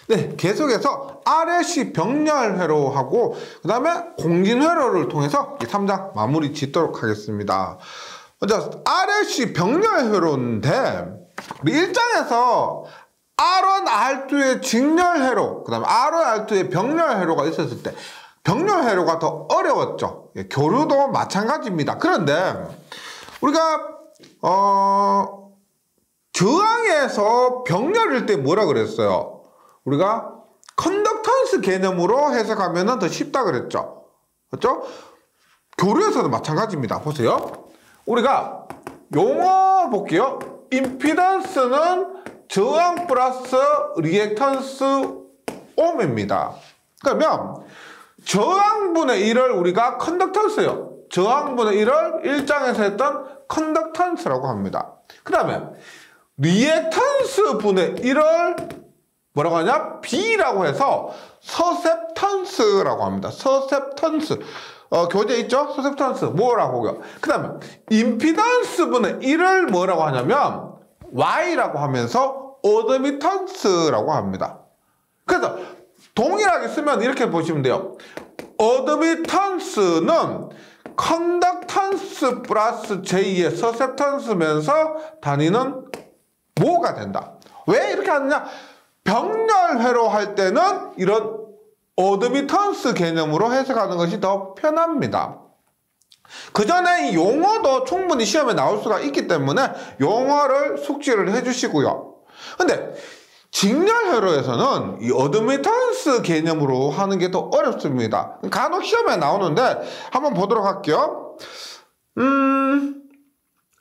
네, 계속해서 RLC 병렬회로하고 그 다음에 공진회로를 통해서 3장 마무리 짓도록 하겠습니다. 먼저 RLC 병렬회로인데 우리 1장에서 R1, R2의 직렬회로, 그 다음에 R1, R2의 병렬회로가 있었을 때 병렬회로가 더 어려웠죠. 교류도 마찬가지입니다. 그런데 우리가 저항에서 병렬일 때 뭐라 그랬어요? 우리가 컨덕턴스 개념으로 해석하면 더 쉽다 그랬죠. 그렇죠? 교류에서도 마찬가지입니다. 보세요. 우리가 용어 볼게요. 임피던스는 저항 플러스 리액턴스 옴입니다. 그러면 저항분의 1을 우리가 컨덕턴스요. 저항분의 1을 1장에서 했던 컨덕턴스라고 합니다. 그 다음에 리액턴스 분의 1을 뭐라고 하냐? B라고 해서 서셉턴스라고 합니다. 서셉턴스. 교재 있죠? 서셉턴스. 뭐라고요? 그 다음에 임피던스 분의 1을 뭐라고 하냐면 Y라고 하면서 어드미턴스라고 합니다. 그래서 동일하게 쓰면 이렇게 보시면 돼요. 어드미턴스는 컨덕턴스 플러스 J의 서셉턴스면서 단위는 뭐가 된다. 왜 이렇게 하느냐? 병렬회로 할 때는 이런 어드미턴스 개념으로 해석하는 것이 더 편합니다. 그 전에 이 용어도 충분히 시험에 나올 수가 있기 때문에 용어를 숙지를 해주시고요. 근데 직렬회로에서는 이 어드미턴스 개념으로 하는 게 더 어렵습니다. 간혹 시험에 나오는데 한번 보도록 할게요.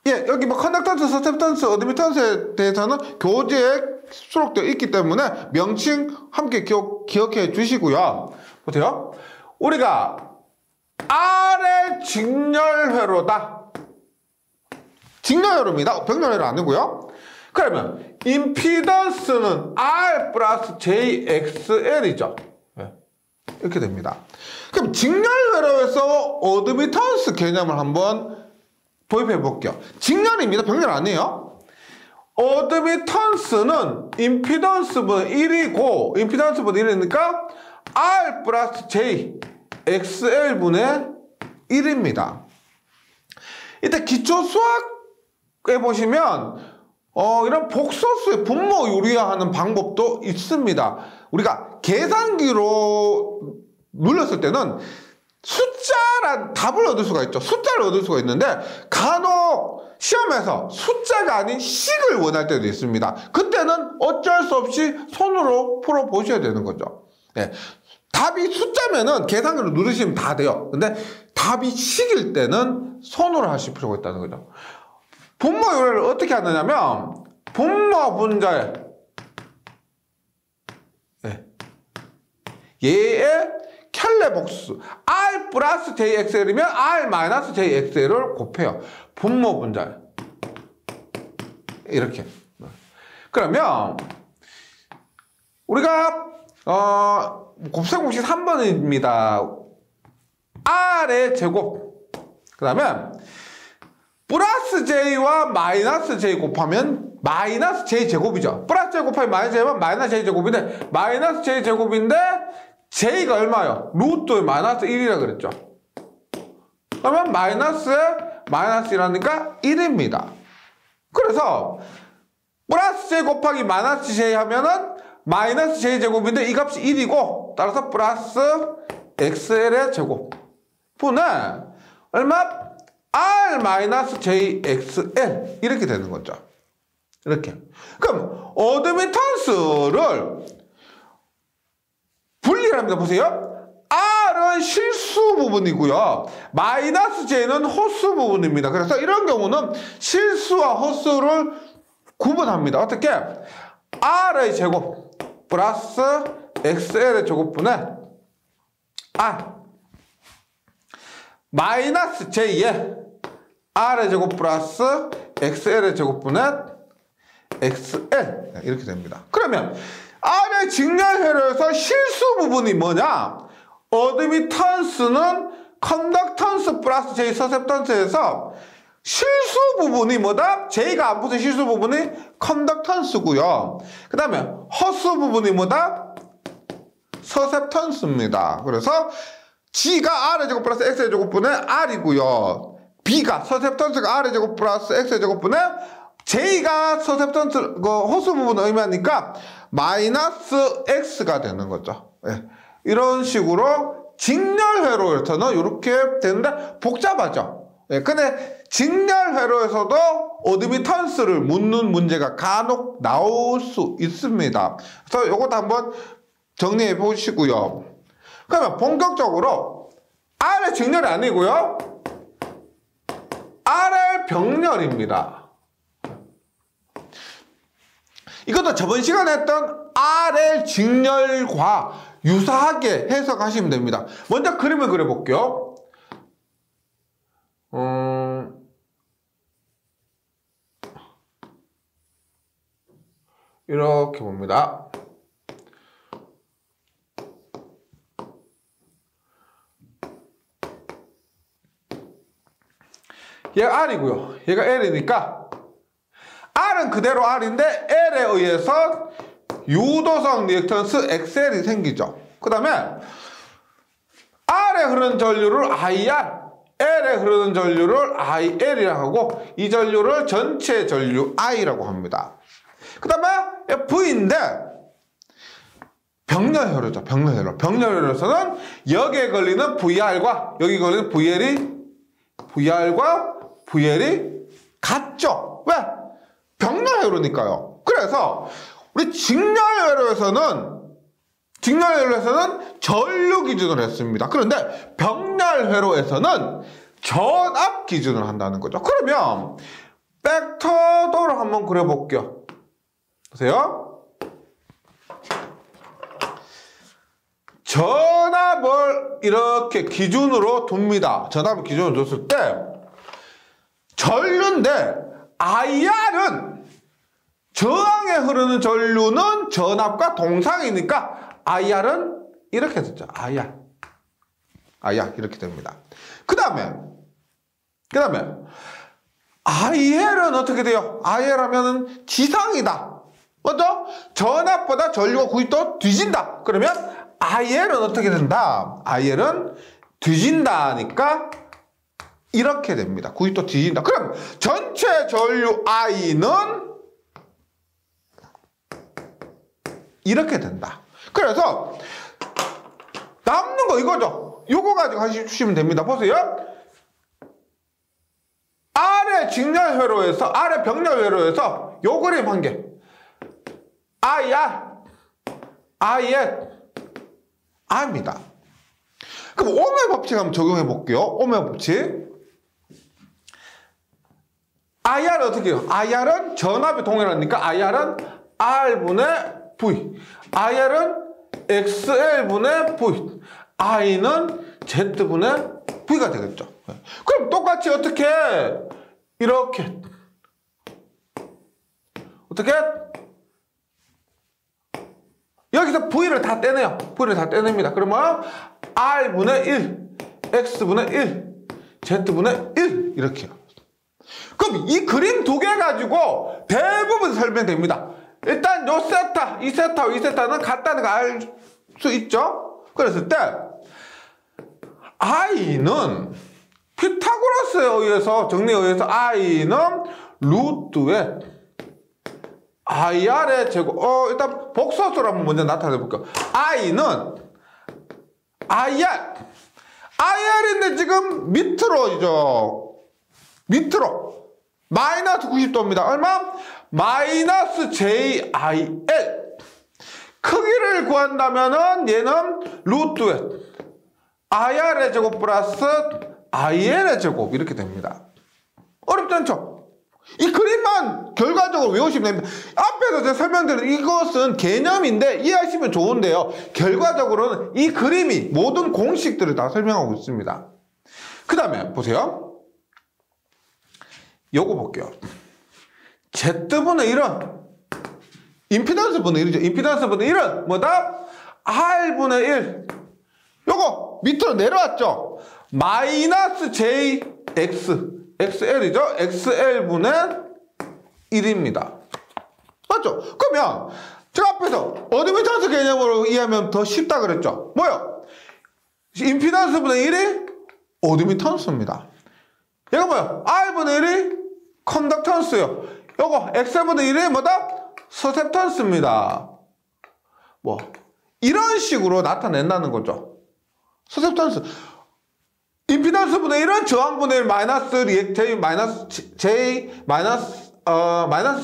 예, 여기 뭐 컨덕턴스, 서셉턴스, 어드미턴스에 대해서는 교재에 수록되어 있기 때문에 명칭 함께 기억해 주시고요. 보세요. 우리가 R의 직렬회로다. 직렬회로입니다. 병렬회로 아니고요. 그러면 임피던스는 R 플러스 JXL이죠. 네. 이렇게 됩니다. 그럼 직렬회로에서 어드미턴스 개념을 한번 도입해 볼게요. 직렬입니다. 병렬 아니에요. 어드미턴스는 임피던스분의 1이고 임피던스분의 1이니까 R 플러스 J XL분의 1입니다. 이때 기초 수학에 보시면 이런 복소수의 분모 유리화하는 방법도 있습니다. 우리가 계산기로 눌렀을 때는 숫자란 답을 얻을 수가 있죠. 숫자를 얻을 수가 있는데 간혹 시험에서 숫자가 아닌 식을 원할 때도 있습니다. 그때는 어쩔 수 없이 손으로 풀어보셔야 되는 거죠. 네. 답이 숫자면은 계산기로 누르시면 다 돼요. 근데 답이 식일 때는 손으로 하실 필요가 있다는 거죠. 분모 요리를 어떻게 하느냐면 분모 분자에 얘의 켤레 복수 R 플러스 JXL이면 R 마이너스 JXL을 곱해요. 분모 분자에 이렇게. 그러면 우리가 곱셈공식 3번입니다. R의 제곱 그 다음에 플러스 J와 마이너스 J 곱하면 마이너스 J 제곱이죠. 플러스 J 곱하면 마이너스 J면 마이너스 J 제곱인데 마이너스 J 제곱인데 J가 얼마요? 루트 마이너스 1이라 그랬죠. 그러면 마이너스에 마이너스 1하니까 1입니다. 그래서 플러스 J 곱하기 마이너스 J 하면은 마이너스 J 제곱인데 이 값이 1이고 따라서 플러스 XL의 제곱 분의 얼마? R 마이너스 JXL 이렇게 되는 거죠. 이렇게. 그럼 어드미턴스를 분리를 합니다. 보세요. R은 실수 부분이고요. 마이너스 J는 홀수 부분입니다. 그래서 이런 경우는 실수와 홀수를 구분합니다. 어떻게? R의 제곱 플러스 XL의 제곱분의 R 마이너스 J의 R의 제곱 플러스 XL의 제곱분의 XL 이렇게 됩니다. 그러면 R의 직렬회로에서 실수 부분이 뭐냐? 어드미턴스는 컨덕턴스 플러스 J 서셉턴스에서 실수 부분이 뭐다? J가 안 붙은 실수 부분이 컨덕턴스고요. 그 다음에 허수 부분이 뭐다? 서셉턴스입니다. 그래서 G가 R의 제곱 플러스 X의 제곱분의 R이고요. B가 서셉턴스가 R의 제곱 플러스 X의 제곱분의 J가 서셉턴스 호수 부분을 의미하니까 마이너스 X가 되는 거죠. 예. 이런 식으로 직렬회로에서는 이렇게 되는데 복잡하죠. 예. 근데 직렬회로에서도 어드미턴스를 묻는 문제가 간혹 나올 수 있습니다. 그래서 이것도 한번 정리해 보시고요. 그러면 본격적으로 R의 직렬이 아니고요. R의 병렬입니다. 이것도 저번 시간에 했던 R의 직렬과 유사하게 해석하시면 됩니다. 먼저 그림을 그려볼게요. 이렇게 봅니다. 얘가 R이고요. 얘가 L이니까 R은 그대로 R인데 L에 의해서 유도성 리액턴스 XL이 생기죠. 그 다음에 R에 흐르는 전류를 IR, L에 흐르는 전류를 IL이라고 하고 이 전류를 전체 전류 I라고 합니다. 그 다음에 V인데 병렬회로죠. 병렬회로. 병렬회로에서는 여기에 걸리는 VR과 여기 걸리는 VR과 VL이 같죠. 왜? 병렬회로니까요. 그래서 우리 직렬회로에서는 전류 기준으로 했습니다. 그런데 병렬회로에서는 전압 기준으로 한다는 거죠. 그러면 벡터도를 한번 그려볼게요. 보세요. 전압을 이렇게 기준으로 둡니다. 전압을 기준으로 뒀을 때 전류인데 IR은 저항에 흐르는 전류는 전압과 동상이니까 IR은 이렇게 됐죠. IR 이렇게 됩니다. 그 다음에 IL은 어떻게 돼요? IL 하면은 지상이다. 맞죠? 전압보다 전류가 90도 뒤진다. 그러면 IL은 어떻게 된다? IL은 뒤진다니까 이렇게 됩니다. 90도 뒤진다. 그럼 전체 전류 I는 이렇게 된다. 그래서 남는 거 이거죠. 요거 가지고 하시면 됩니다. 보세요. R의 직렬회로에서 R의 병렬회로에서 요 그림 한 개. IR, IL, R입니다. 그럼 오메 법칙 한번 적용해 볼게요. 오메 법칙. IR은 어떻게 해요? IR은 전압이 동일하니까 IR은 R분의 V, IR은 XL분의 V, I는 Z분의 V가 되겠죠. 그럼 똑같이 어떻게 이렇게 어떻게 여기서 V를 다 떼내요. V를 다 떼냅니다. 그러면 R분의 1, X분의 1, Z분의 1 이렇게요. 그럼 이 그림 두 개 가지고 대부분 설명됩니다. 일단 요 세타, 이 세타와 이 세타는 같다는 거 알 수 있죠? 그랬을 때 I는 피타고라스에 의해서 정리에 의해서 I는 루트에 IR의 제곱. 일단 복소수로 한번 먼저 나타내 볼게요. I는 IR인데 지금 밑으로죠. 밑으로 마이너스 90도입니다. 얼마? 마이너스 JIL. 크기를 구한다면은 얘는 루트에 IR의 제곱 플러스 IL의 제곱 이렇게 됩니다. 어렵지 않죠? 이 그림만 결과적으로 외우시면 됩니다. 앞에서 제가 설명드린 이것은 개념인데 이해하시면 좋은데요. 결과적으로는 이 그림이 모든 공식들을 다 설명하고 있습니다. 그 다음에 보세요. 요거 볼게요. Z분의 1은 임피던스분의 1이죠. 임피던스분의 1은 뭐다? R분의 1. 요거 밑으로 내려왔죠. 마이너스 JX XL이죠. XL분의 1입니다. 맞죠? 그러면 제가 앞에서 어드미턴스 개념으로 이해하면 더 쉽다 그랬죠. 뭐요? 임피던스분의 1이 어드미턴스입니다. 얘가 뭐야? R분의 1이 컨덕턴스요. 요거 X분의 1이 뭐다? 서셉턴스입니다. 뭐 이런 식으로 나타낸다는 거죠. 서셉턴스. 임피던스분의 1은 저항분의 1 마이너스 J 마이너스 J 마이너스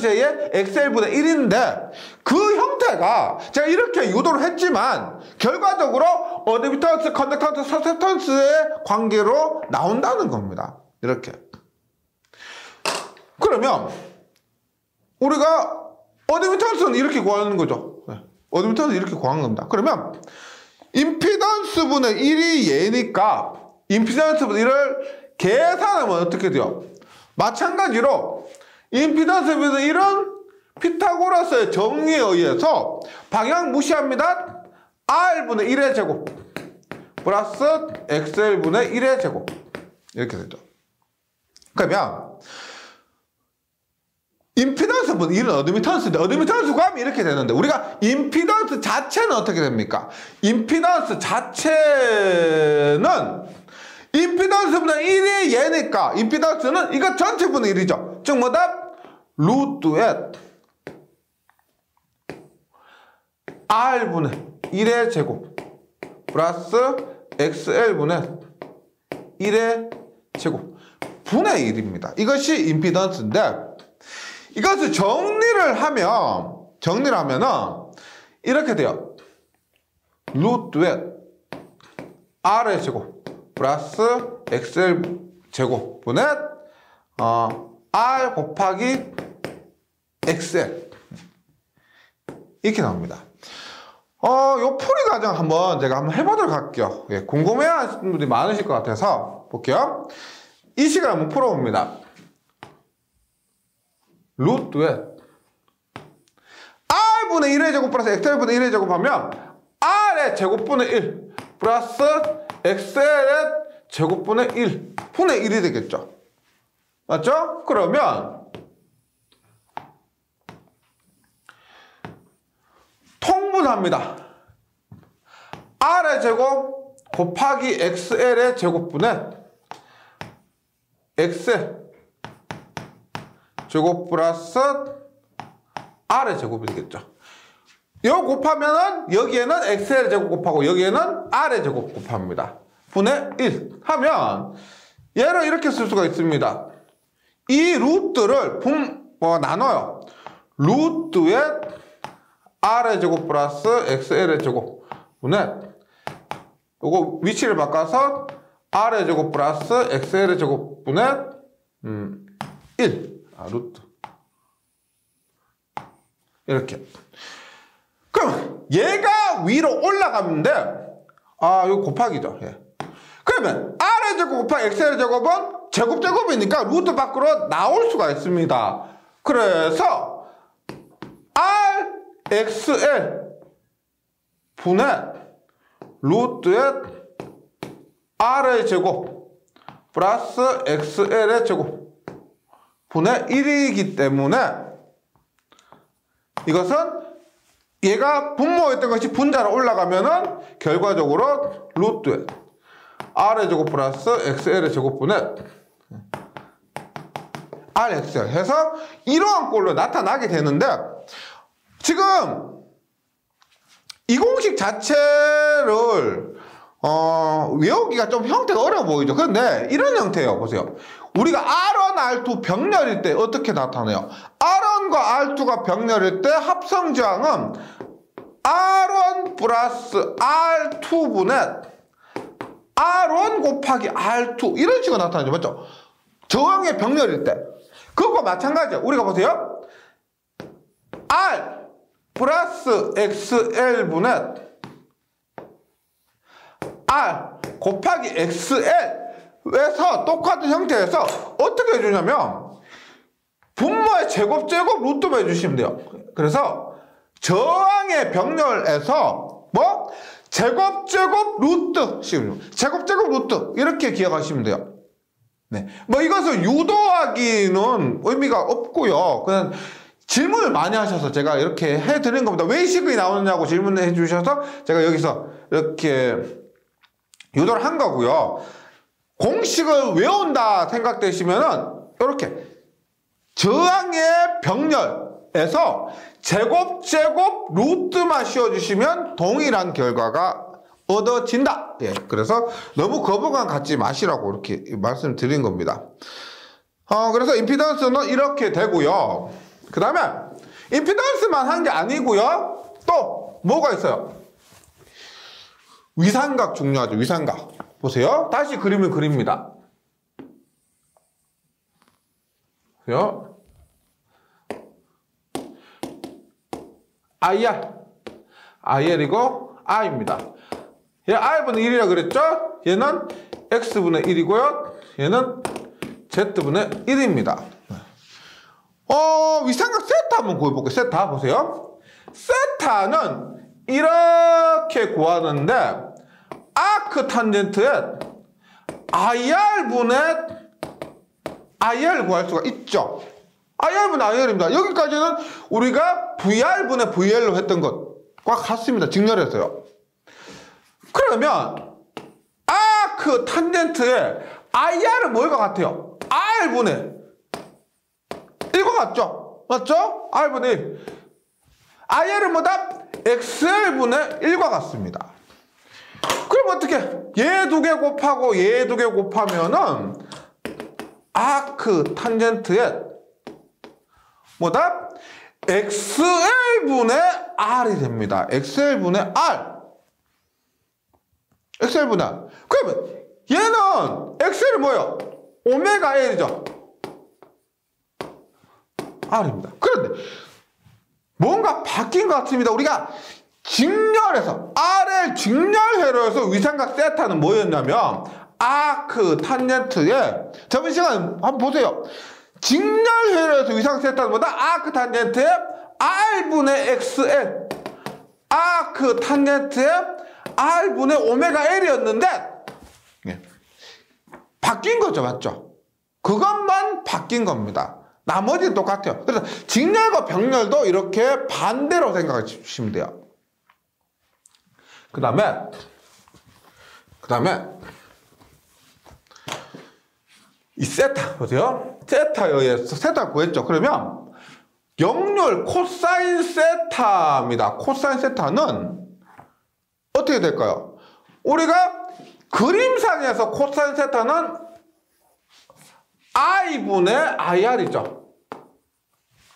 J의 XL분의 1인데 그 형태가 제가 이렇게 유도를 했지만 결과적으로 어드미턴스, 컨덕턴스, 서셉턴스의 관계로 나온다는 겁니다. 이렇게. 그러면 우리가 어드미턴스는 이렇게 구하는 거죠. 어드미턴스는 이렇게 구하는 겁니다. 그러면 임피던스분의 1이 얘니까 임피던스분의 1을 계산하면 어떻게 돼요? 마찬가지로 임피던스분의 1은 피타고라스의 정리에 의해서 방향 무시합니다. R분의 1의 제곱 플러스 XL분의 1의 제곱 이렇게 되죠. 그러면 임피던스분의 1은 어드미턴스인데 어드미턴스 구하면 이렇게 되는데 우리가 임피던스 자체는 어떻게 됩니까? 임피던스 자체는 임피던스분의 1이 얘니까 임피던스는 이거 전체분의 1이죠. 즉 뭐다? 루트의 R분의 1의 제곱 플러스 XL분의 1의 제곱 분의 1입니다. 이것이 임피던스인데 이것을 정리를 하면은 이렇게 돼요. 루트의 R의 제곱 플러스 XL 제곱분의 R 곱하기 XL 이렇게 나옵니다. 요 풀이 과정 제가 한번 해보도록 할게요. 예, 궁금해하시는 분들이 많으실 것 같아서 볼게요. 이 식을 한번 풀어봅니다. 루트에 R분의 1의 제곱 플러스 XL분의 1의 제곱하면 R의 제곱분의 1 플러스 XL의 제곱분의 1 분의 1이 되겠죠. 맞죠? 그러면 통분합니다. R의 제곱 곱하기 XL의 제곱분의 XL 제곱 플러스 R의 제곱이 되겠죠. 이거 곱하면은 여기에는 XL의 제곱 곱하고 여기에는 R의 제곱 곱합니다. 분의 1 하면 얘를 이렇게 쓸 수가 있습니다. 이 루트를 나눠요. 루트의 R의 제곱 플러스 XL의 제곱 분의 요거 위치를 바꿔서 R의 제곱 플러스 XL의 제곱 분의 1 루트 이렇게. 그럼 얘가 위로 올라가는데 이거 곱하기죠. 예. 그러면 R의 제곱 곱하기 XL의 제곱은 제곱이니까 루트 밖으로 나올 수가 있습니다. 그래서 R, XL 분의 루트의 R의 제곱 플러스 XL의 제곱 분의 1이기 때문에 이것은 얘가 분모였던 것이 분자로 올라가면은 결과적으로 루트의 R의 제곱 플러스 XL의 제곱분의 RXL 해서 이러한 꼴로 나타나게 되는데 지금 이 공식 자체를 외우기가 좀 형태가 어려워 보이죠. 그런데 이런 형태예요. 보세요. 우리가 R1, R2 병렬일 때 어떻게 나타나요? R1과 R2가 병렬일 때 합성저항은 R1 플러스 R2분의 R1 곱하기 R2 이런 식으로 나타나죠. 맞죠? 저항의 병렬일 때. 그것과 마찬가지예요. 우리가 보세요. R 플러스 XL분의 R 곱하기 XL에서 똑같은 형태에서 어떻게 해주냐면 분모의 제곱 루트로 해주시면 돼요. 그래서 저항의 병렬에서 제곱 루트 제곱 루트 이렇게 기억하시면 돼요. 네, 이것을 유도하기는 의미가 없고요. 그냥 질문을 많이 하셔서 제가 이렇게 해드린 겁니다. 왜 이 식이 나오느냐고 질문을 해주셔서 제가 여기서 이렇게 유도를 한 거고요. 공식을 외운다 생각되시면은 이렇게 저항의 병렬에서 제곱 루트만 씌워주시면 동일한 결과가 얻어진다. 예, 그래서 너무 거부감 갖지 마시라고 이렇게 말씀드린 겁니다. 그래서 임피던스는 이렇게 되고요. 그 다음에 임피던스만 한 게 아니고요. 또 뭐가 있어요? 위상각 중요하죠. 위상각. 보세요. 다시 그림을 그립니다. 보세요. IR이고 I입니다. 얘 R분의 1이라고 그랬죠? 얘는 X분의 1이고요. 얘는 Z분의 1입니다. 위상각 세타 한번 구해볼게요. 세타 보세요. 세타는 이렇게 구하는데 아크 탄젠트에 IR을 구할 수가 있죠. IR분의 IR입니다. 여기까지는 우리가 VR분의 VL로 했던 것과 같습니다. 직렬해서요. 그러면 아크 탄젠트에 IR은 뭘과 같아요? R분의 1과 같죠? 맞죠? R분의 1. IR은 뭐다? XL분의 1과 같습니다. 그럼 어떻게? 얘 두 개 곱하고 얘 두 개 곱하면은 아크 탄젠트에 뭐다? XL분의 R이 됩니다. XL분의 R. XL분의 R. 그러면 얘는 XL이 뭐예요? 오메가 L이죠. R입니다. 그런데 뭔가 바뀐 것 같습니다. 우리가 직렬해서 RL 직렬회로해서 위상각 세타는 뭐였냐면 아크 탄젠트에 저번 시간 한번 보세요. 직렬회로해서 위상각 세타는 뭐다? 아크 탄젠트에 R분의 XL 아크 탄젠트에 R분의 오메가 L이었는데 바뀐 거죠. 맞죠? 그것만 바뀐 겁니다. 나머지는 똑같아요. 그래서 직렬과 병렬도 이렇게 반대로 생각하시면 돼요. 그 다음에 이 세타 보세요. 세타에 의해서 세타 구했죠. 그러면 역률 코사인 세타입니다. 코사인 세타는 어떻게 될까요? 우리가 그림상에서 코사인 세타는 I분의 IR이죠.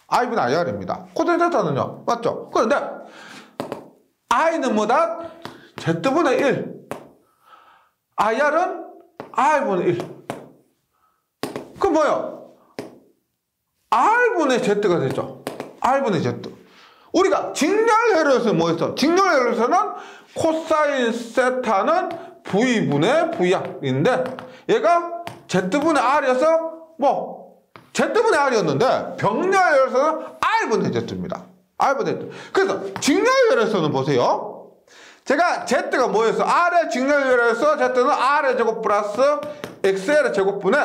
I분의 IR입니다. 코사인 세타는요. 맞죠? 그런데 I는 뭐다? Z분의 1. IR은 R분의 1. 그럼 뭐요? R분의 Z가 되죠. R분의 Z. 우리가 직렬회로에서 뭐였어? 직렬회로에서는 코사인 세타는 V분의 VR인데 얘가 Z분의 R이어서 Z분의 R이었는데 병렬회로에서는 R분의 Z입니다. R분의 Z. 그래서 직렬회로에서는 보세요. 제가 Z가 뭐였어? R의 직렬회로에서 Z는 R의 제곱 플러스 XL의 제곱분의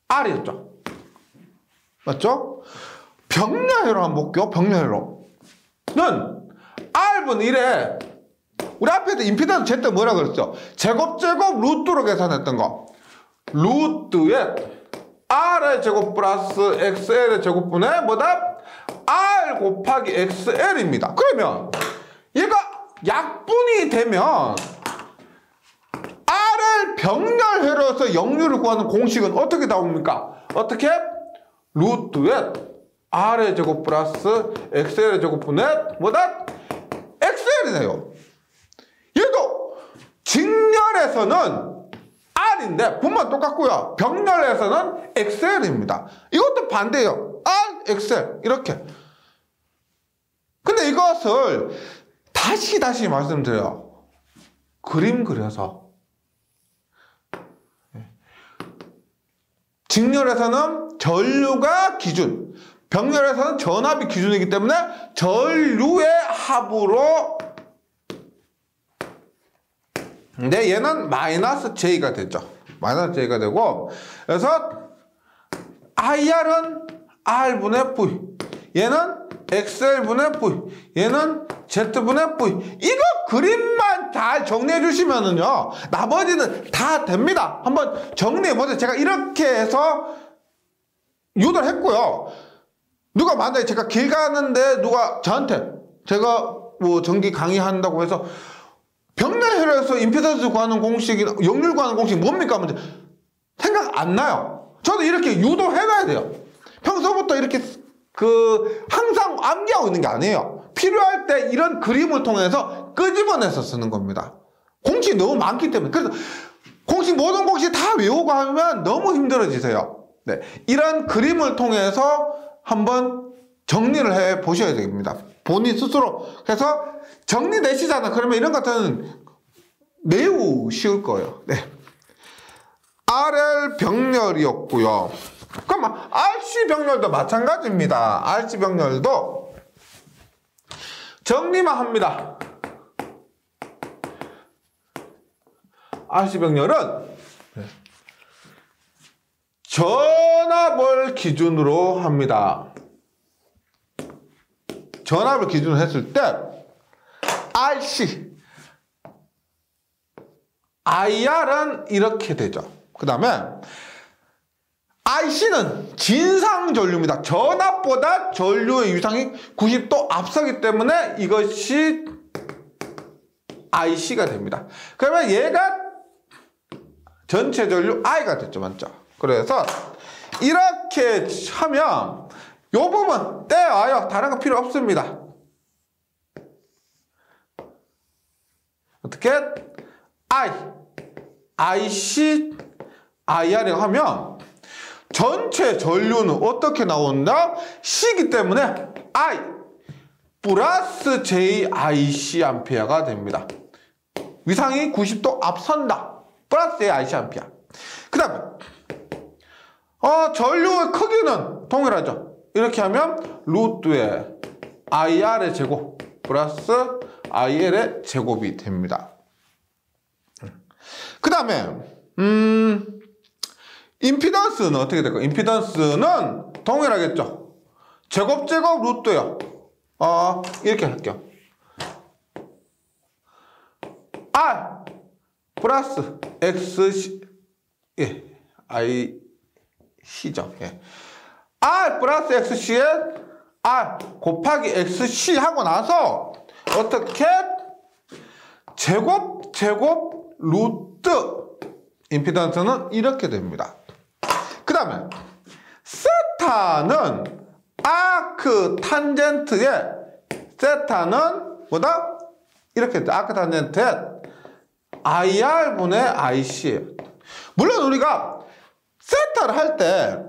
R이었죠. 맞죠? 병렬회로 한번 볼게요. 병렬회로는 R분의 1에 우리 앞에도 임피던스 Z 뭐라 그랬죠? 제곱 루트로 계산했던 거. 루트에 R의 제곱 플러스 XL의 제곱분의 뭐다? R 곱하기 XL입니다. 그러면 얘가 약분이 되면 R을 병렬회로해서 역률을 구하는 공식은 어떻게 나옵니까? 어떻게? 루트에 R의 제곱 플러스 XL의 제곱분의 뭐다? XL이네요. 얘도 직렬에서는 R인데 분모는 똑같고요. 병렬에서는 XL입니다. 이것도 반대예요. R, XL 이렇게. 근데 이것을 다시 말씀드려요. 그림 그려서 직렬에서는 전류가 기준, 병렬에서는 전압이 기준이기 때문에 전류의 합으로. 근데 얘는 마이너스 J가 되죠. 마이너스 J가 되고, 그래서 IR은 R분의 V. 얘는 XL분의 V, 얘는 Z분의 V. 이거 그림만 잘 정리해 주시면은요, 나머지는 다 됩니다. 한번 정리해 보세요. 제가 이렇게 해서 유도를 했고요. 누가 만약에 제가 길 가는데 누가 저한테 제가 뭐 전기 강의한다고 해서 병렬혈에서 임피던스 구하는 공식이나 역률 구하는 공식 뭡니까? 하면 생각 안 나요. 저도 이렇게 유도해놔야 돼요. 평소부터 이렇게 항상 암기하고 있는 게 아니에요. 필요할 때 이런 그림을 통해서 끄집어내서 쓰는 겁니다. 공식이 너무 많기 때문에. 그래서 모든 공식 다 외우고 하면 너무 힘들어지세요. 네, 이런 그림을 통해서 한번 정리를 해 보셔야 됩니다. 본인 스스로. 그래서 정리되시잖아. 그러면 이런 것들은 매우 쉬울 거예요. 네. RL 병렬이었고요. 그럼 RC 병렬도 마찬가지입니다. RC 병렬도 정리만 합니다. RC 병렬은 전압을 기준으로 합니다. 전압을 기준으로 했을 때 RC, IR은 이렇게 되죠. 그 다음에 IC는 진상전류입니다. 전압보다 전류의 유상이 90도 앞서기 때문에 이것이 IC가 됩니다. 그러면 얘가 전체 전류 I가 됐죠. 맞죠? 그래서 이렇게 하면 이 부분 떼와요. 다른 거 필요 없습니다. 어떻게? IC, IR이라고 하면 전체 전류는 어떻게 나온다? C이기 때문에 I 플러스 JIC 암페어가 됩니다. 위상이 90도 앞선다. 플러스 JIC 암페어. 그 다음에 전류의 크기는 동일하죠. 이렇게 하면 루트의 IR의 제곱 플러스 IL의 제곱이 됩니다. 그 다음에 임피던스는 어떻게 될까요? 임피던스는 동일하겠죠. 제곱 루트요. 이렇게 할게요. R 플러스 X IC죠. 예. R 플러스 XC에 R 곱하기 XC 하고 나서 어떻게 제곱 루트 임피던스는 이렇게 됩니다. 그 다음에 세타는 아크 탄젠트의 세타는 뭐다? 이렇게 돼. 아크 탄젠트의 IR분의 IC예요. 물론 우리가 세타를 할 때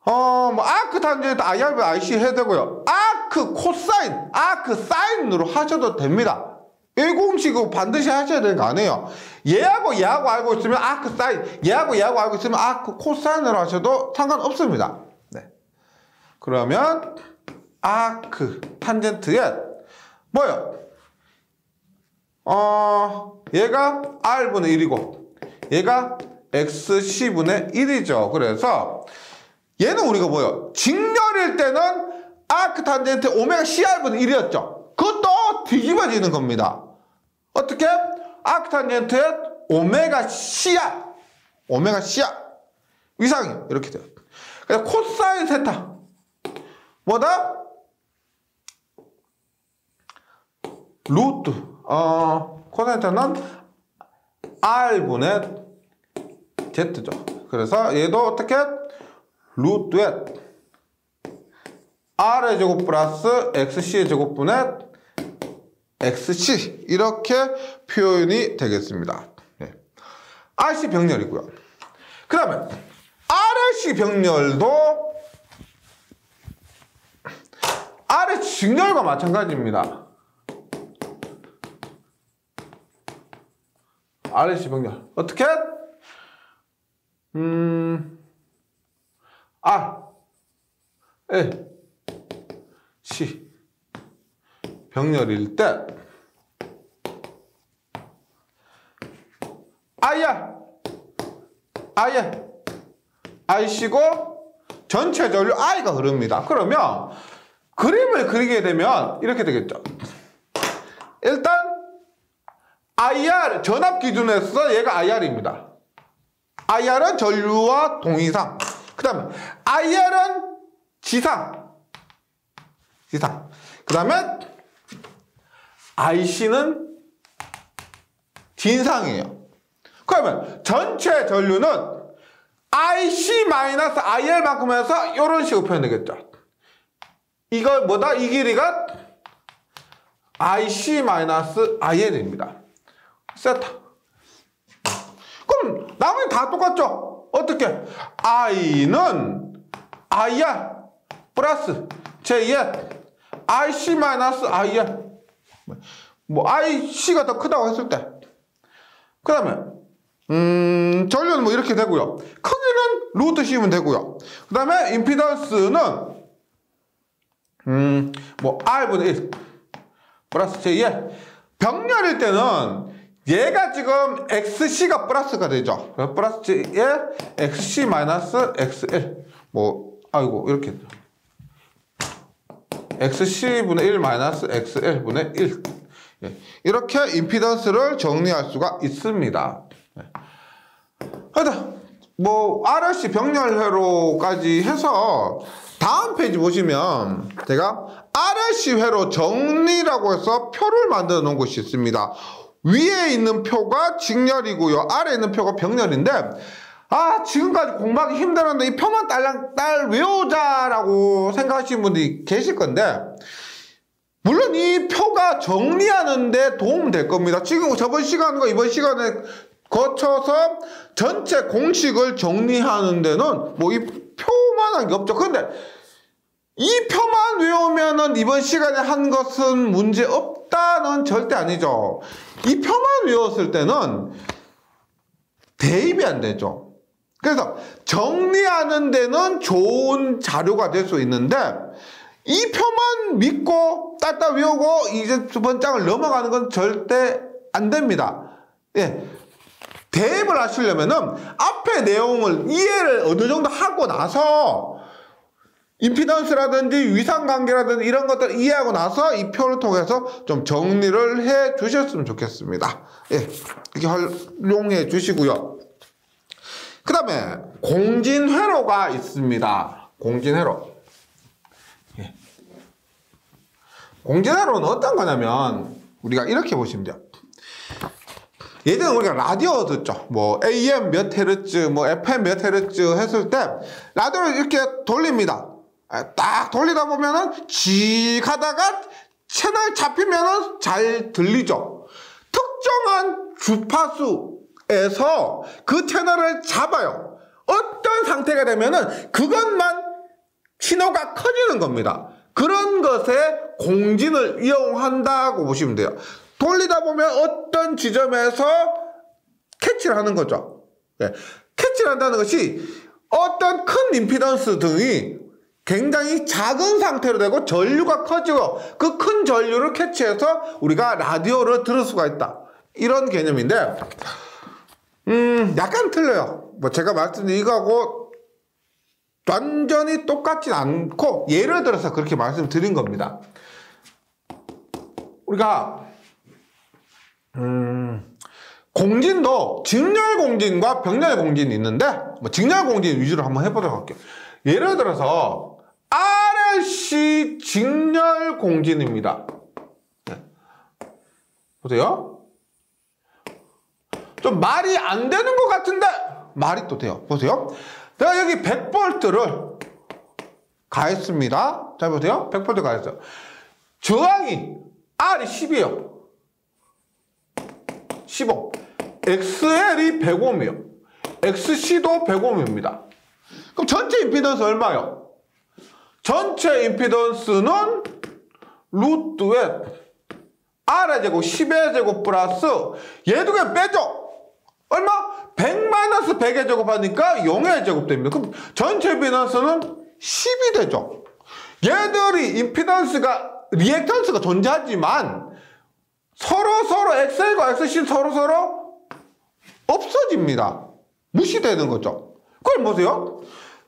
아크 탄젠트 IR분의 IC 해야 되고요. 아크 코사인, 아크 사인으로 하셔도 됩니다. 일공식으로 반드시 하셔야 되는 거 아니에요. 얘하고 알고 있으면 아크 사인, 얘하고 알고 있으면 아크 코사인으로 하셔도 상관없습니다. 네. 그러면 아크 탄젠트에 뭐요? 얘가 R분의 1이고 얘가 XC분의 1이죠. 그래서 얘는 우리가 뭐요? 직렬일 때는 아크 탄젠트 오메가 CR분의 1이었죠. 그것도 뒤집어지는 겁니다. 어떻게? 아크 탄젠트의 오메가 CR 위상이 이렇게 돼요. 그래서 코사인 세타 뭐다? 루트 코사인 세타는 R분의 Z죠. 그래서 얘도 어떻게? 루트의 R의 제곱 플러스 XC의 제곱분의 XC 이렇게 표현이 되겠습니다. 네. RC 병렬이고요. 그 다음에 RLC 병렬도 RL 직렬과 마찬가지입니다. RLC 병렬 어떻게? R L C 병렬일 때 IR IC고 전체 전류 I가 흐릅니다. 그러면 그림을 그리게 되면 이렇게 되겠죠. 일단 IR, 전압 기준에서 얘가 IR입니다. IR은 전류와 동의상. 그 다음에 IR은 지상. 그 다음에 IC는 진상이에요. 그러면 전체 전류는 IC-IR만큼 해서 이런 식으로 표현되겠죠. 이거 뭐다? 이 길이가 IC-IR입니다. 세타. 그럼 나머지 다 똑같죠? 어떻게? I는 IR 플러스 J에 IC-IR. 뭐 IC가 더 크다고 했을 때. 그 다음에 전류는 뭐 이렇게 되고요. 크기는 루트 씌우면 되고요. 그 다음에 임피던스는 뭐 R분의 1 플러스 J에 병렬일 때는 얘가 지금 XC가 플러스가 되죠. 플러스 J에 XC 마이너스 XL 뭐 아이고 이렇게 XC분의 1 마이너스 XL분의 1 이렇게 임피던스를 정리할 수가 있습니다. 하여튼 뭐 RLC 병렬회로까지 해서 다음 페이지 보시면 제가 RLC 회로 정리라고 해서 표를 만들어 놓은 곳이 있습니다. 위에 있는 표가 직렬이고요. 아래에 있는 표가 병렬인데 지금까지 공부하기 힘들었는데 이 표만 딸 외우자라고 생각하시는 분들이 계실 건데 물론 이 표가 정리하는데 도움 될 겁니다. 지금 저번 시간과 이번 시간에 거쳐서 전체 공식을 정리하는 데는 뭐 이 표만한 게 없죠. 그런데 이 표만 외우면은 이번 시간에 한 것은 문제 없다는 절대 아니죠. 이 표만 외웠을 때는 대입이 안 되죠. 그래서 정리하는 데는 좋은 자료가 될 수 있는데 이 표만 믿고 딱딱 외우고 이제 두 번장을 넘어가는 건 절대 안 됩니다. 예. 대입을 하시려면은 앞에 내용을 이해를 어느 정도 하고 나서 임피던스라든지 위상관계라든지 이런 것들을 이해하고 나서 이 표를 통해서 좀 정리를 해 주셨으면 좋겠습니다. 예. 이렇게 활용해 주시고요. 그 다음에 공진회로가 있습니다. 공진회로. 예. 공진회로는 어떤 거냐면 우리가 이렇게 보시면 돼요. 예전에 우리가 라디오 듣죠. 뭐 AM 몇 헤르츠, 뭐 FM 몇 헤르츠 했을 때 라디오를 이렇게 돌립니다. 딱 돌리다 보면은 직 하다가 채널 잡히면은 잘 들리죠. 특정한 주파수에서 그 채널을 잡아요. 어떤 상태가 되면은 그것만 신호가 커지는 겁니다. 그런 것에 공진을 이용한다고 보시면 돼요. 돌리다 보면 어떤 지점에서 캐치를 하는 거죠. 네. 캐치를 한다는 것이 어떤 큰 임피던스 등이 굉장히 작은 상태로 되고 전류가 커지고 그 큰 전류를 캐치해서 우리가 라디오를 들을 수가 있다. 이런 개념인데 약간 틀려요. 뭐 제가 말씀드린 이거하고 완전히 똑같진 않고 예를 들어서 그렇게 말씀드린 겁니다. 우리가 공진도 직렬 공진과 병렬 공진이 있는데 뭐 직렬 공진 위주로 한번 해보도록 할게요. 예를 들어서 RLC 직렬 공진입니다. 네. 보세요. 좀 말이 안 되는 것 같은데 말이 또 돼요. 보세요. 내가 여기 100V를 가했습니다. 잘 보세요. 100V 가했어요. 저항이 R이 10이에요. 15. XL이 100ohm이에요. XC도 100ohm입니다. 그럼 전체 임피던스 얼마예요? 전체 임피던스는 루트에 R의 제곱 10의 제곱 플러스 얘도 그냥 빼죠. 얼마? 100-100의 제곱하니까 0의 제곱 됩니다. 그럼 전체 임피던스는 10이 되죠. 얘들이 임피던스가 리액턴스가 존재하지만 서로 XL과 XC 서로 없어집니다. 무시되는 거죠. 그걸 보세요.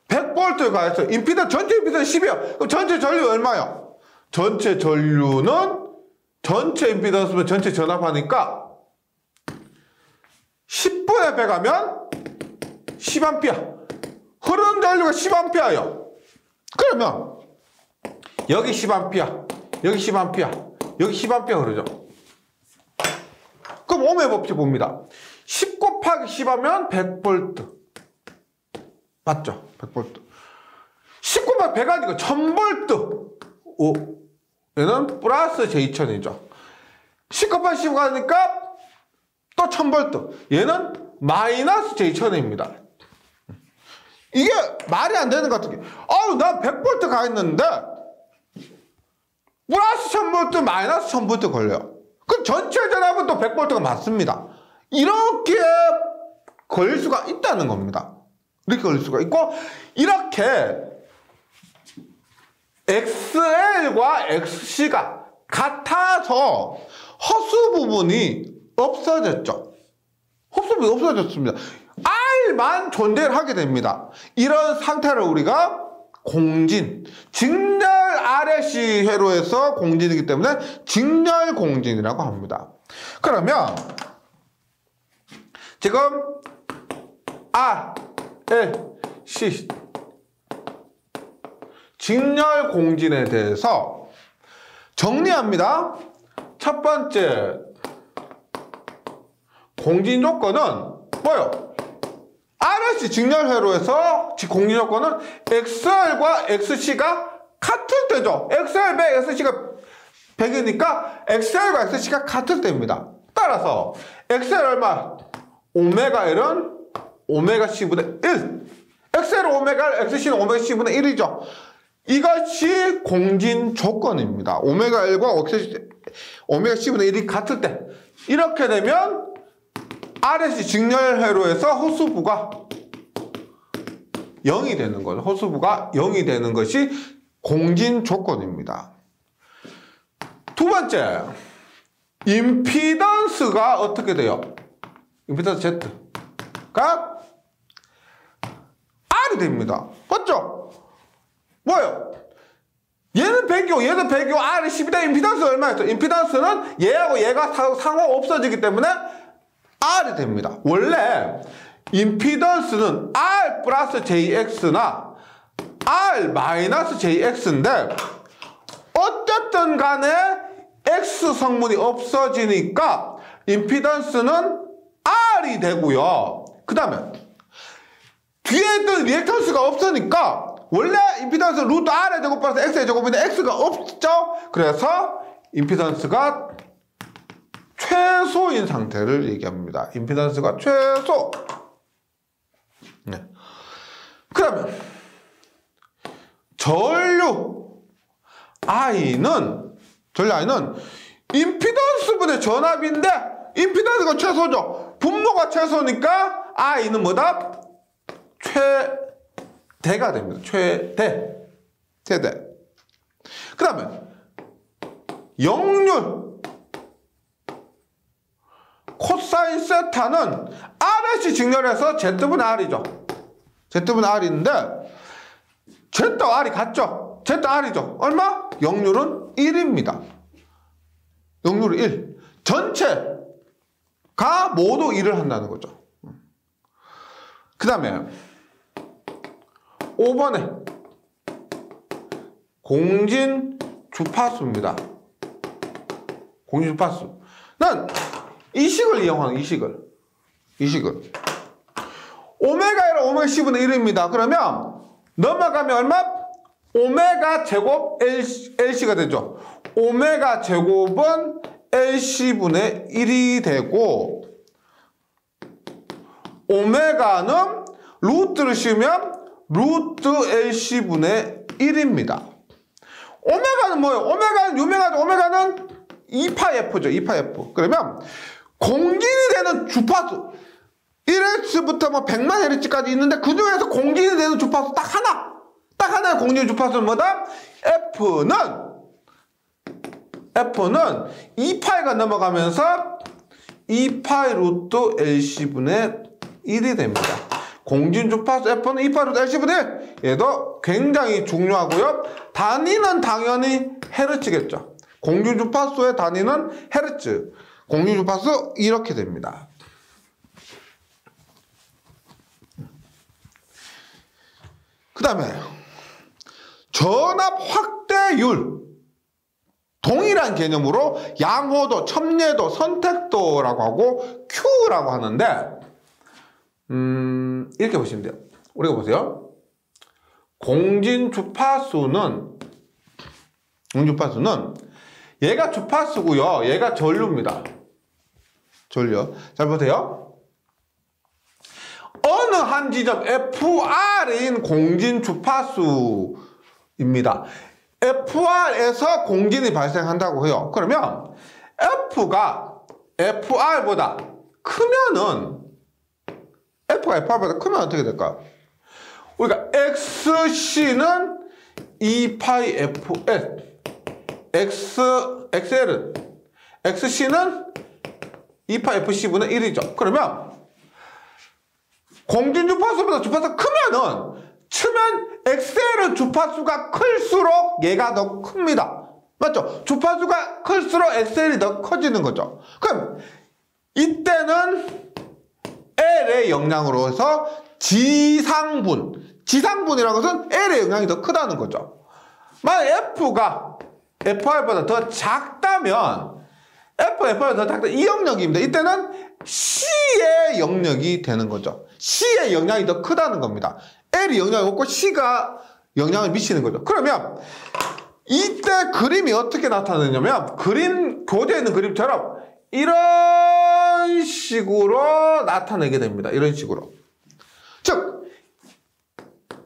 100V 가해서 전체 임피던스 10이요. 그럼 전체 전류 얼마요? 전체 전류는 전체 임피던스면 전체 전압하니까 10분의 100 하면 10A. 흐르는 전류가 10A예요. 그러면 여기 10A, 여기 10A, 여기 10A 흐르죠. 그럼 ohm의 법칙 봅니다. 10 곱하기 10 하면 100V. 맞죠? 100V. 10 곱하기 100 하니까 1000V. 오, 얘는 플러스 제2000이죠. 10 곱하기 10 하니까 또 1000V. 얘는 마이너스 제2000입니다. 이게 말이 안 되는 것 같은 게, 난 100V 가했는데 플러스 1000V, 마이너스 1000V 걸려요. 그럼 전체 전압은 또 100V가 맞습니다. 이렇게 걸릴 수가 있다는 겁니다. 이렇게 걸릴 수가 있고, 이렇게 XL과 XC가 같아서 허수 부분이 없어졌죠. 허수 부분이 없어졌습니다. R만 존재를 하게 됩니다. 이런 상태를 우리가 공진, 직렬 RLC 회로에서 공진이기 때문에 직렬 공진이라고 합니다. 그러면 지금 R, L, C 직렬 공진에 대해서 정리합니다. 첫 번째 공진 조건은 뭐요? RLC 직렬 회로에서 공진 조건은 XL과 XC가 같을 때죠. XL 100, XC가 100이니까 XL과 XC가 같을 때입니다. 따라서 XL 얼마? 오메가 L은 오메가 C분의 1. XL은 오메가 L, XC는 오메가 C분의 1이죠. 이것이 공진 조건입니다. 오메가 L과 오메가 C분의 1이 같을 때. 이렇게 되면 RLC 직렬 회로에서 호수부가 0이 되는 거죠. 호수부가 0이 되는 것이 공진 조건입니다. 두 번째, 임피던스가 어떻게 돼요? 임피던스 Z가 R이 됩니다. 맞죠? 뭐예요? 얘는 100이고 얘는 100이고 R이 10이다. 임피던스 얼마였죠? 임피던스는 얘하고 얘가 상호 없어지기 때문에 R이 됩니다. 원래 임피던스는 R 플러스 JX나 R 마이너스 JX인데 어쨌든 간에 X 성분이 없어지니까 임피던스는 R이 되고요. 그 다음에 뒤에 있던 리액턴스가 없으니까 원래 임피던스 루트 R의 제곱 플러스 X의 제곱인데 X가 없죠. 그래서 임피던스가 최소인 상태를 얘기합니다. 임피던스가 최소. 네. 그러면 전류 I는 임피던스분의 전압인데 임피던스가 최소죠. 분모가 최소니까 I는 뭐다? 최대가 됩니다. 최대. 그 다음에 역률 코사인 세타는 RLC 직렬해서 Z분의 R이죠. Z분의 R인데 Z와 R이 같죠? Z R이죠. 얼마? 역률은 1입니다. 역률은 1. 전체가 모두 1을 한다는 거죠. 그 다음에 5번에 공진 주파수입니다. 공진 주파수는 이식을 이용하는 이식을. 오메가 L은 오메가 C분의 1입니다. 그러면 넘어가면 얼마? 오메가 제곱 LC가 되죠. 오메가 제곱은 LC분의 1이 되고 오메가는 루트를 씌우면 루트 LC분의 1입니다. 오메가는 뭐예요? 오메가는 유명하죠. 오메가는 2파이F죠. 2파이F. 그러면 공진이 되는 주파수 1Hz부터 뭐 100만 Hz까지 있는데 그 중에서 공진이 되는 주파수 딱 하나의 공진 주파수는 뭐다? F는 2파이가 넘어가면서 2파이 루트 LC분의 1이 됩니다. 공진 주파수 F는 2파루트 LC분의 1. 얘도 굉장히 중요하고요. 단위는 당연히 헤르츠겠죠. 공진 주파수의 단위는 헤르츠. 공진 주파수 이렇게 됩니다. 그 다음에 전압 확대율. 동일한 개념으로 양호도, 첨예도, 선택도라고 하고 Q라고 하는데 이렇게 보시면 돼요. 우리가 보세요. 공진 주파수는 얘가 주파수고요. 얘가 전류입니다. 전류. 잘 보세요. 어느 한 지점 FR인 공진 주파수입니다. FR에서 공진이 발생한다고 해요. 그러면 F가 FR보다 크면은 F가 FR보다 크면 어떻게 될까요? 우리가 XC는 2파이 FL XL은 XC는 2파이 FC분의 1이죠. 그러면 공진 주파수보다 주파수가 크면은 치면 XL은 주파수가 클수록 얘가 더 큽니다. 맞죠? 주파수가 클수록 XL이 더 커지는 거죠. 그럼 이때는 L의 영향으로 해서 지상분이라는 것은 L의 영향이 더 크다는 거죠. 만약 F가 FR보다 더 작다면 FR보다 더 작다. 이 영역입니다. 이때는 C의 영역이 되는 거죠. C의 영향이 더 크다는 겁니다. L이 영향이 없고 C가 영향을 미치는 거죠. 그러면 이때 그림이 어떻게 나타나냐면 교재에 있는 그림처럼 이런 식으로 나타내게 됩니다. 이런 식으로. 즉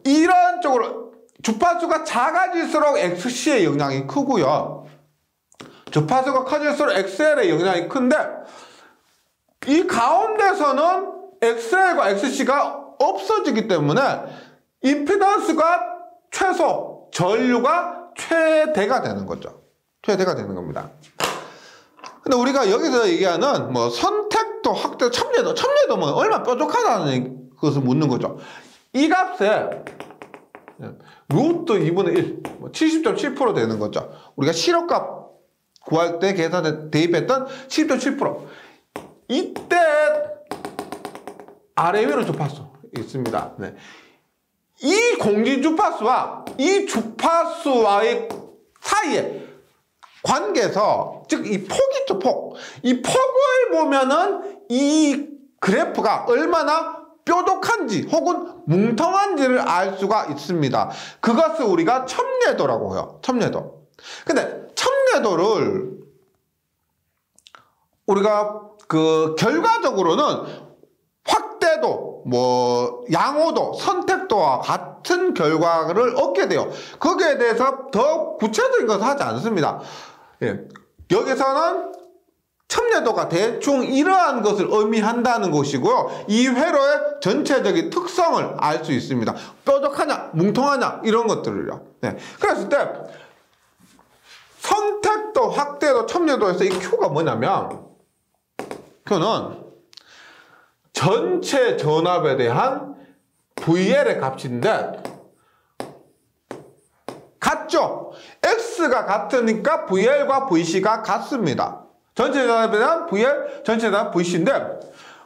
이런 쪽으로 주파수가 작아질수록 XC의 영향이 크고요. 주파수가 커질수록 XL의 영향이 큰데 이 가운데서는 XL과 XC가 없어지기 때문에 임피던스가 최소, 전류가 최대가 되는 거죠. 최대가 되는 겁니다. 근데 우리가 여기서 얘기하는 뭐 선택도, 확대, 첨예도면 얼마나 뾰족하다는 것을 묻는 거죠. 이 값에 루트 2분의 1, 70.7% 되는 거죠. 우리가 실효값 구할 때 계산에 대입했던 70.7%. 이때 아래 위로 주파수 있습니다. 네. 이 공진 주파수와 이 주파수와의 사이에 관계에서, 즉 이 폭이 있죠, 폭. 이 폭을 보면은 이 그래프가 얼마나 뾰족한지 혹은 뭉텅한지를 알 수가 있습니다. 그것을 우리가 첨예도라고 해요. 첨예도. 근데 첨예도를 우리가 결과적으로는 확대도, 양호도, 선택도와 같은 결과를 얻게 돼요. 거기에 대해서 더 구체적인 것을 하지 않습니다. 예. 여기서는 첨예도가 대충 이러한 것을 의미한다는 것이고요. 이 회로의 전체적인 특성을 알 수 있습니다. 뾰족하냐, 뭉텅하냐, 이런 것들을요. 네. 그랬을 때 선택도, 확대도, 첨예도에서 이 Q가 뭐냐면, Q는 전체 전압에 대한 VL의 값인데 같죠? X가 같으니까 VL과 VC가 같습니다. 전체 전압에 대한 VL, 전체 전압 VC인데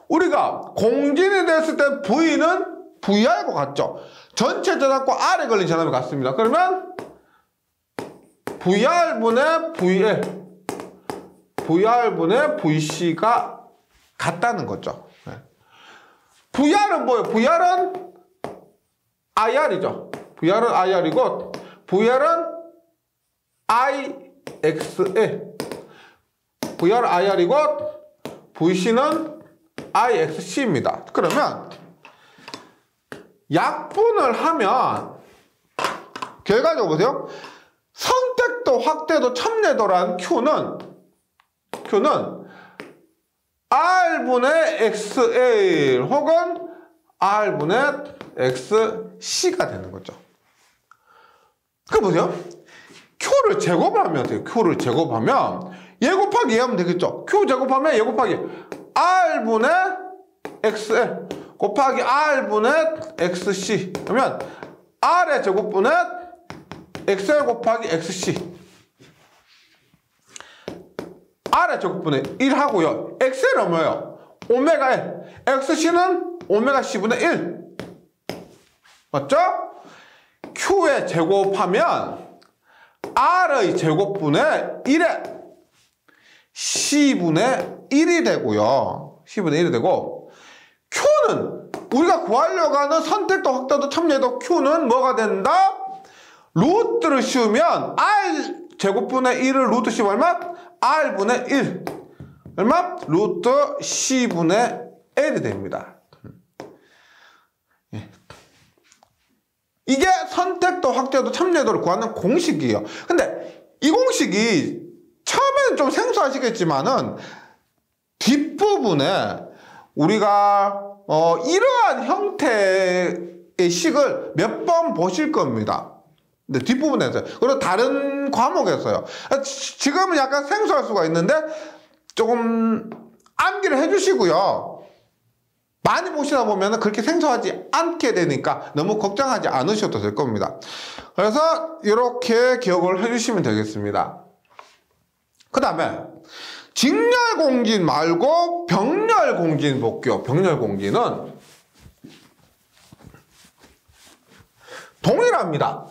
우리가 공진이 됐을 때 V는 VR과 같죠? 전체 전압과 R에 걸린 전압이 같습니다. 그러면 VR분의 VL, VR분의 VC가 같다는 거죠. VR은 뭐예요? VR은 IR이죠. VR은 IR이고 VR은 IXL. VR은 IR이고 VC는 IXC입니다. 그러면 약분을 하면 결과적으로 보세요. 선택도, 확대도, 첨예도라는 Q는 R분의 XL 혹은 R분의 XC가 되는 거죠. 그 보세요. Q를 제곱하면 돼요. Q를 제곱하면 얘 곱하기 얘 하면 되겠죠. Q 제곱하면 얘 곱하기 R분의 XL. 곱하기 R분의 XC. 그러면 R의 제곱분의 XL 곱하기 XC. R의 제곱분의 1 하고요. XL은 뭐예요? 오메가 L. XC는 오메가 C분의 1. 맞죠? Q의 제곱하면 R의 제곱분의 1에 C분의 1이 되고요. C분의 1이 되고, Q는 우리가 구하려고 하는 선택도 확대도 참여도 Q는 뭐가 된다? 루트를 씌우면 R 제곱분의 1을 루트 씌우면 얼마? R분의 1 얼마? 루트 C분의 L이 됩니다. 이게 선택도 확대도 참여도를 구하는 공식이에요. 근데 이 공식이 처음에는 좀 생소하시겠지만은 뒷부분에 우리가 이러한 형태의 식을 몇 번 보실 겁니다. 근데 뒷부분에서요. 그리고 다른 과목에서요. 지금은 약간 생소할 수가 있는데 조금 암기를 해주시고요. 많이 보시다 보면 그렇게 생소하지 않게 되니까 너무 걱정하지 않으셔도 될 겁니다. 그래서 이렇게 기억을 해주시면 되겠습니다. 그 다음에 직렬공진 말고 병렬공진 볼게요. 병렬공진은 동일합니다.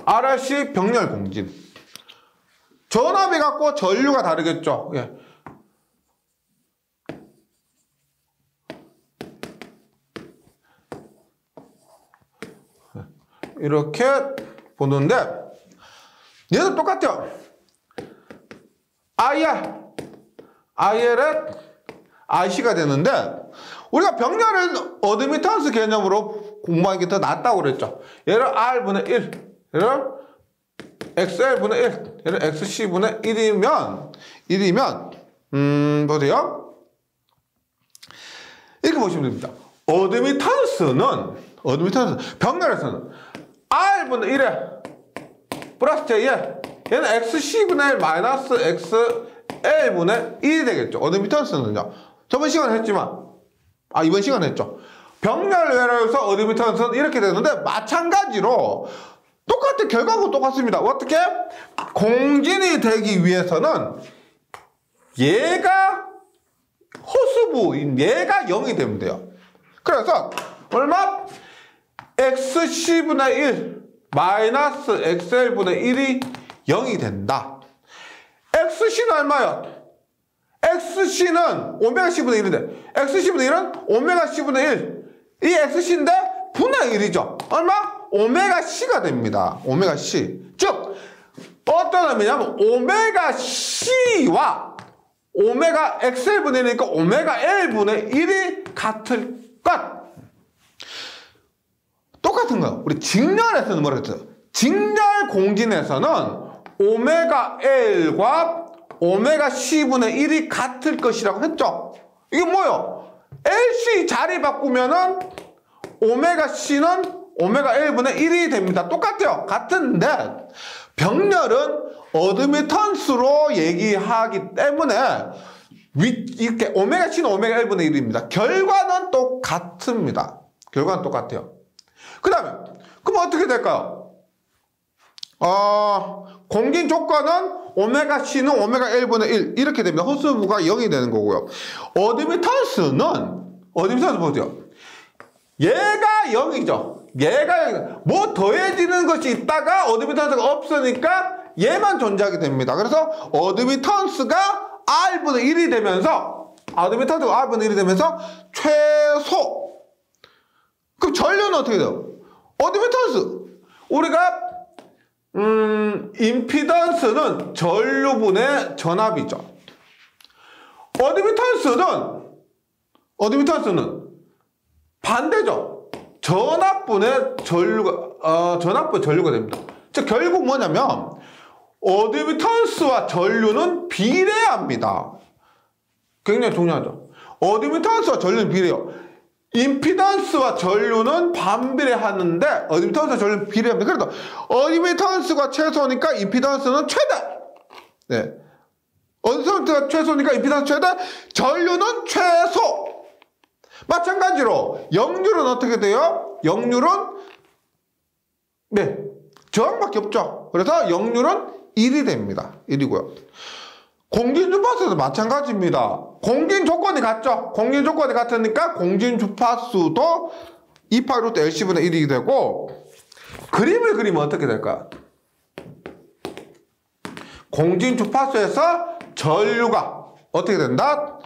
RRC 병렬공진. 전압이 같고 전류가 다르겠죠. 예. 이렇게 보는데 얘도 똑같죠. IR에 IC가 되는데 우리가 병렬을 어드미턴스 개념으로 공부하는 게 더 낫다고 그랬죠. 얘를 R분의 1, 얘를 XL분의 1, 얘를 XC분의 1이면 보세요. 이렇게 보시면 됩니다. 어드미턴스는 병렬에서는 R분의 1에 플러스 J에 얘는 XC분의 1 마이너스 XL분의 1이 되겠죠. 어드미턴스는요. 저번 시간에 했지만 이번 시간에 했죠. 병렬외로에서 어드미턴스는 이렇게 되는데 마찬가지로 똑같은 결과가 똑같습니다. 어떻게? 공진이 되기 위해서는 얘가 호수부인 얘가 0이 되면 돼요. 그래서 얼마? XC분의 1 마이너스 XL분의 1이 0이 된다. XC는 얼마요? XC는 오메가 C분의 1인데 XC분의 1은 오메가 C분의 1. 이 XC인데 분의 1이죠. 얼마? 오메가 C가 됩니다. 오메가 C. 즉 어떤 의미냐면 오메가 C와 오메가 XL분의 1이니까 오메가 L분의 1이 같을 것. 똑같은 거예요. 우리 직렬에서는 뭐라 했어요? 직렬 공진에서는 오메가 L과 오메가 C분의 1이 같을 것이라고 했죠. 이게 뭐예요? LC 자리 바꾸면은 오메가 C는 오메가 L분의 1이 됩니다. 똑같아요. 같은데 병렬은 어드미턴스로 얘기하기 때문에 이렇게 오메가 C는 오메가 L분의 1입니다. 결과는 똑같습니다. 결과는 똑같아요. 그 다음에 그럼 어떻게 될까요? 공긴 조건은 오메가 C는 오메가 L분의 1 이렇게 됩니다. 호수부가 0이 되는 거고요. 어드미턴스 보세요. 얘가 0이죠. 얘가 뭐 더해지는 것이 있다가 어드미턴스가 없으니까 얘만 존재하게 됩니다. 그래서 어드미턴스가 R분의 1이 되면서 최소. 그럼 전류는 어떻게 돼요? 어드미턴스 우리가 임피던스는 전류분의 전압이죠. 어드미턴스는 반대죠. 전압분의 전류가 됩니다. 즉 결국 뭐냐면 어드미턴스와 전류는 비례합니다. 굉장히 중요하죠. 어드미턴스와 전류는 비례해요. 임피던스와 전류는 반비례하는데 어드미턴스와 전류는 비례합니다. 그래도 어드미턴스가 최소니까 임피던스는 최대. 네. 어드미턴스가 최소니까 임피던스 최대. 전류는 최소. 마찬가지로 역률은 어떻게 돼요? 역률은 네, 저항밖에 없죠. 그래서 역률은 1이 됩니다. 1이고요. 공진주파수도 마찬가지입니다. 공진 조건이 같죠. 공진 조건이 같으니까 공진주파수도 2파이 루트 LC분의 1이 되고, 그림을 그리면 어떻게 될까요? 공진주파수에서 전류가 어떻게 된다?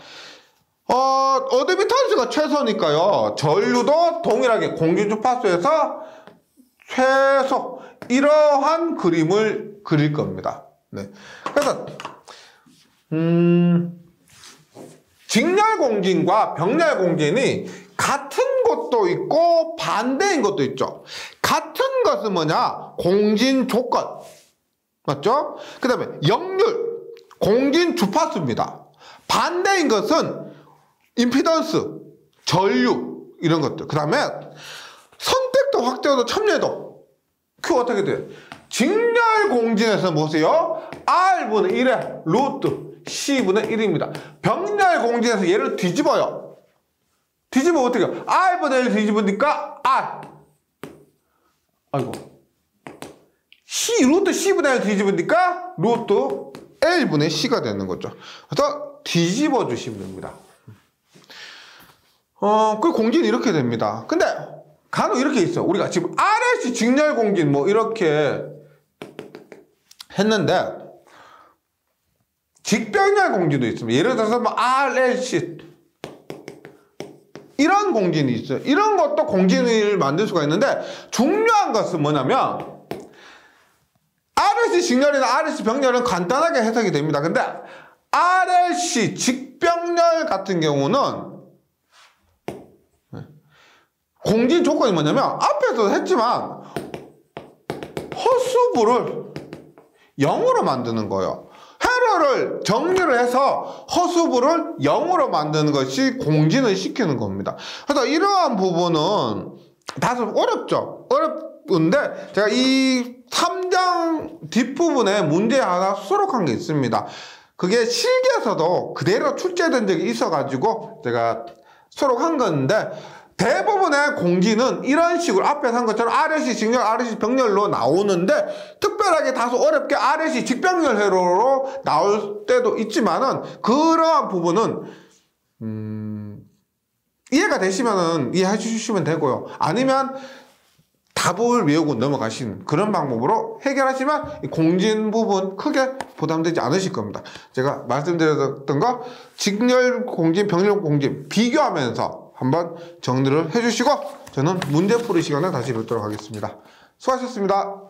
어드미턴스가 최소니까요. 전류도 동일하게 공진주파수에서 최소, 이러한 그림을 그릴 겁니다. 네. 그래서 직렬공진과 병렬공진이 같은 것도 있고 반대인 것도 있죠. 같은 것은 뭐냐? 공진 조건. 맞죠? 그 다음에 역률, 공진 주파수입니다. 반대인 것은 임피던스, 전류, 이런 것들. 그 다음에 선택도, 확대도, 참여도. 그 어떻게 돼요? 직렬공진에서 보세요. R분의 1의 루트 C분의 1입니다. 병렬공진에서 얘를 뒤집어요. 뒤집으면 어떻게 해요? R분의 1 뒤집으니까 R. 아이고. 루트 C분의 1 뒤집으니까 루트 L분의 C가 되는 거죠. 그래서 뒤집어 주시면 됩니다. 그 공진이 이렇게 됩니다. 근데 간혹 이렇게 있어. 우리가 지금 RLC 직렬공진 뭐 이렇게 했는데 직병렬 공진도 있습니다. 예를 들어서 뭐 RLC 이런 공진이 있어요. 이런 것도 공진을 만들 수가 있는데, 중요한 것은 뭐냐면 RLC 직렬이나 RLC 병렬은 간단하게 해석이 됩니다. 근데 RLC 직병렬 같은 경우는 공진 조건이 뭐냐면 앞에서도 했지만 허수부를 0으로 만드는 거예요. 회로를 정리를 해서 허수부를 0으로 만드는 것이 공진을 시키는 겁니다. 그래서 이러한 부분은 다소 어렵죠. 어렵은데 제가 이 3장 뒷부분에 문제 하나 수록한 게 있습니다. 그게 실기에서도 그대로 출제된 적이 있어가지고 제가 수록한 건데, 대부분의 공진은 이런 식으로 앞에서 한 것처럼 RLC 직렬, RLC 병렬로 나오는데, 특별하게 다소 어렵게 RLC 직병렬 회로로 나올 때도 있지만은, 그러한 부분은 이해가 되시면은 이해해 주시면 되고요. 아니면 답을 외우고 넘어가시는 그런 방법으로 해결하시면 이 공진 부분 크게 부담되지 않으실 겁니다. 제가 말씀드렸던 거 직렬 공진, 병렬 공진 비교하면서 한번 정리를 해주시고 저는 문제풀이 시간에 다시 뵙도록 하겠습니다. 수고하셨습니다.